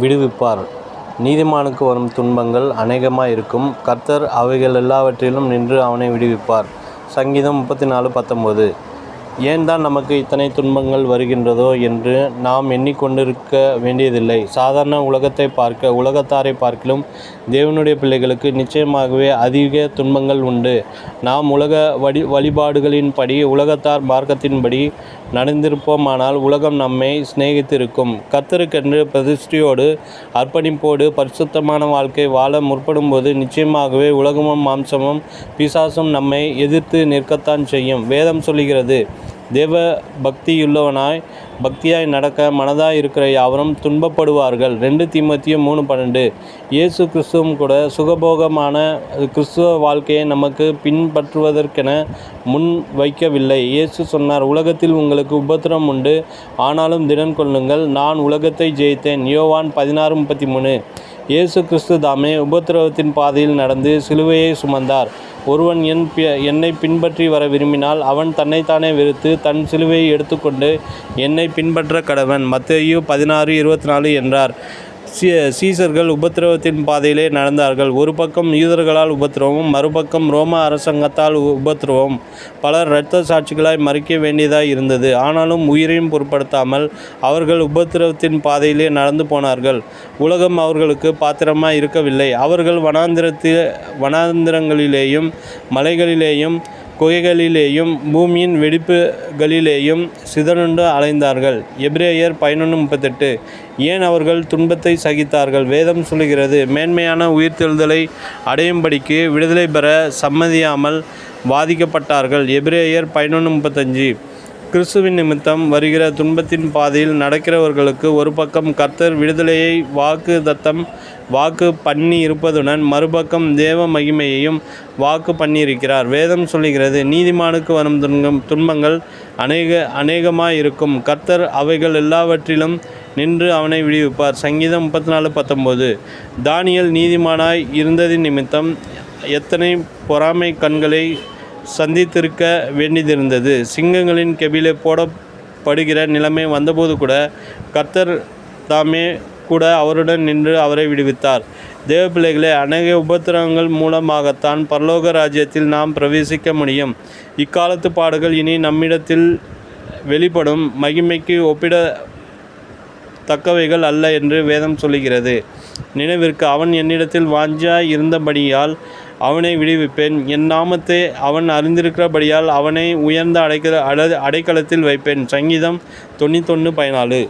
விடுவிப்பார். நீதிமானுக்கு வரும் துன்பங்கள் அநேகமாயிருக்கும். கர்த்தர் அவைகள் எல்லாவற்றிலும் நின்று அவனை விடுவிப்பார். சங்கீதம் 34:19. ஏன்தான் நமக்கு இத்தனை துன்பங்கள் வருகின்றதோ என்று நாம் எண்ணிக்கொண்டிருக்க வேண்டியதில்லை. சாதாரண உலகத்தாரை பார்க்கிலும் தேவனுடைய பிள்ளைகளுக்கு நிச்சயமாகவே அதிக துன்பங்கள் உண்டு. நாம் உலக வழிபாடுகளின்படி உலகத்தார் மார்க்கத்தின்படி நடந்திருப்போமானால் உலகம் நம்மை சிநேகித்திருக்கும். கர்த்தருக்கென்று பிரதிஷ்டையோடு அர்ப்பணிப்போடு பரிசுத்தமான வாழ்க்கை வாழ முற்படும்போது நிச்சயமாகவே உலகமும் மாம்சமும் பிசாசும் நம்மை எதிர்த்து நிற்கத்தான் செய்யும். வேதம் சொல்லுகிறது, தேவ பக்தியாய் நடக்க மனதாய் இருக்கிற யாவரும் துன்பப்படுவார்கள். 2 தீமோத்தேயு 3:12. இயேசு கிறிஸ்துவும் கூட சுகபோகமான கிறிஸ்துவ வாழ்க்கையை நமக்கு பின்பற்றுவதற்கென முன் வைக்கவில்லை. இயேசு சொன்னார், உலகத்தில் உங்களுக்கு உபத்திரவம் உண்டு, ஆனாலும் திடன் கொள்ளுங்கள், நான் உலகத்தை ஜெயித்தேன். யோவான் 16:33. இயேசு கிறிஸ்து தாமே உபத்திரவத்தின் பாதையில் நடந்து சிலுவையை சுமந்தார். ஒருவன் என்னை பின்பற்றி வர விரும்பினால் அவன் தன்னைத்தானே வெறுத்து தன் சிலுவையை எடுத்துக்கொண்டு என்னை பின்பற்ற கடவன். மத்தேயு 16:24 என்றார். சீசர்கள் உபத்திரவத்தின் பாதையிலே நடந்தார்கள். ஒரு பக்கம் யூதர்களால் உபத்திரவம், மறுபக்கம் ரோம அரசாங்கத்தால் உபத்திரவம். பலர் இரத்த சாட்சிகளாய் மறிக்க வேண்டியதாய் இருந்தது. ஆனாலும் உயிரையும் பொருட்படுத்தாமல் அவர்கள் உபத்திரவத்தின் பாதையிலே நடந்து போனார்கள். உலகம் அவர்களுக்கு பாத்திரமாய் இருக்கவில்லை. அவர்கள் வனாந்திரங்களிலேயும் மலைகளிலேயும் குகைகளிலேயும் பூமியின் வெடிப்புகளிலேயும் சிதறுண்டு அலைந்தார்கள். எபிரேயர் 11:38. ஏன் அவர்கள் துன்பத்தை சகித்தார்கள்? வேதம் சொல்லுகிறது, மேன்மையான உயிர்த்தெழுதலை அடையும்படிக்கு விடுதலை பெற சம்மதியாமல் வாதிக்கப்பட்டார்கள். எபிரேயர் 11:35. கிறிஸ்துவின் நிமித்தம் வருகிற துன்பத்தின் பாதையில் நடக்கிறவர்களுக்கு ஒரு பக்கம் கர்த்தர் விடுதலையை வாக்கு பண்ணி இருப்பதுடன் மறுபக்கம் தேவ மகிமையையும் வாக்கு பண்ணியிருக்கிறார். வேதம் சொல்லுகிறது, நீதிமானுக்கு வரும் துன்பங்கள் அநேகமாயிருக்கும். கர்த்தர் அவைகள் எல்லாவற்றிலும் நின்று அவனை விடுவிப்பார். சங்கீதம் 34:19. தானியேல் நீதிமானாய் இருந்ததின் நிமித்தம் எத்தனை பொறாமை கண்களை சந்தித்திருக்க வேண்டியிருந்தது. சிங்கங்களின் கெபிலே போடப்படுகிற நிலைமை வந்தபோது கூட கர்த்தர் தாமே கூட அவருடன் நின்று அவரை விடுவித்தார். தேவ பிள்ளைகளே, அநேக உபத்திரவங்கள் மூலமாகத்தான் பரலோக ராஜ்யத்தில் நாம் பிரவேசிக்க முடியும். இக்காலத்து பாடுகள் இனி நம்மிடத்தில் வெளிப்படும் மகிமைக்கு ஒப்பிடத்தக்கவைகள் அல்ல என்று வேதம் சொல்லுகிறது. நினைவிற்கு, அவன் என்னிடத்தில் வாஞ்சியாய் இருந்தபடியால் அவனை விடுவிப்பேன். என் நாமத்தை அவன் அறிந்திருக்கிறபடியால் அவனை உயர்ந்த அடைக்கலத்தில் வைப்பேன். சங்கீதம் 91:14.